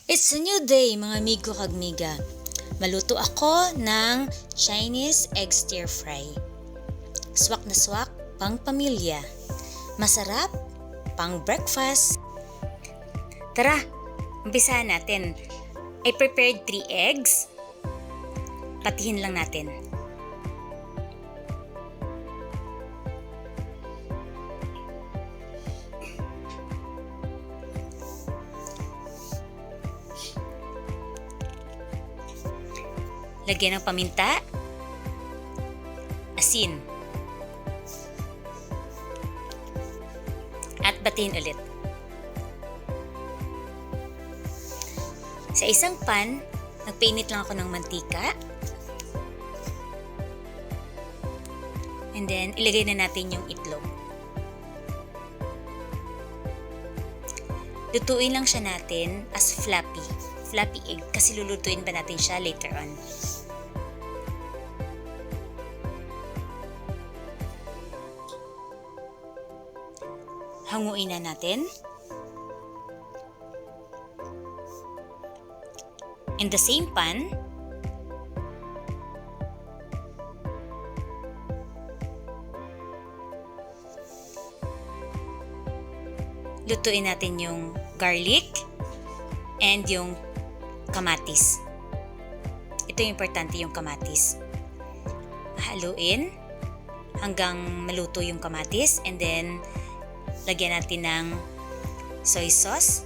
It's a new day mga amigo kagmiga. Maluto ako ng Chinese egg stir fry. Swak na swak, pang pamilya. Masarap, pang breakfast. Tara, umpisahan natin. I prepared 3 eggs. Patihin lang natin. Lagyan ng paminta, asin, at batihin ulit. Sa isang pan, nagpainit lang ako ng mantika. And then, ilagay na natin yung itlog. Lutuin lang siya natin as flappy egg kasi lulutuin pa natin siya later on. Hanguin na natin. In the same pan, lutuin natin yung garlic and yung kamatis. Ito yung importante, yung kamatis. Haluin hanggang maluto yung kamatis and then lagyan natin ng soy sauce,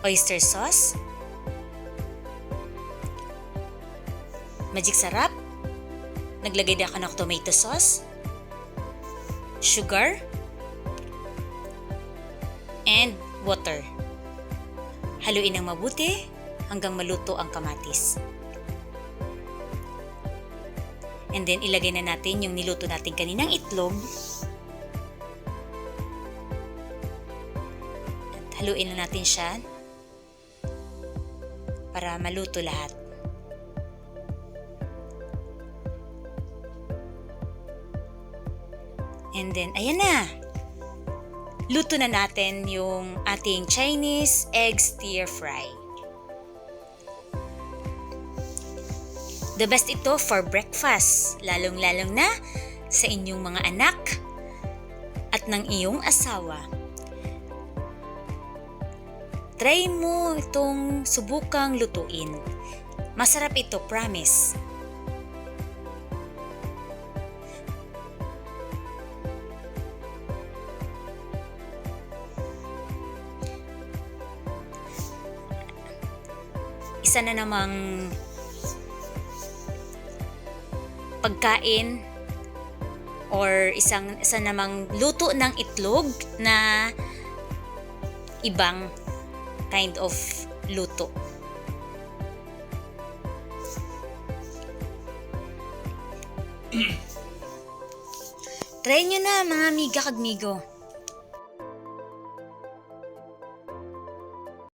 oyster sauce, magic sarap, naglagay din ako ng tomato sauce, sugar, and water. Haluin ng mabuti hanggang maluto ang kamatis. And then ilagay na natin yung niluto natin kaninang itlog. Haluin na natin siya para maluto lahat. And then, ayan na! Luto na natin yung ating Chinese egg stir fry. The best ito for breakfast, lalong-lalong na sa inyong mga anak at ng iyong asawa. Try mo itong subukang lutuin. Masarap ito, promise. Isa na namang pagkain or isa namang luto ng itlog na ibang kind of luto. Try nyo na mga amiga kagmigo.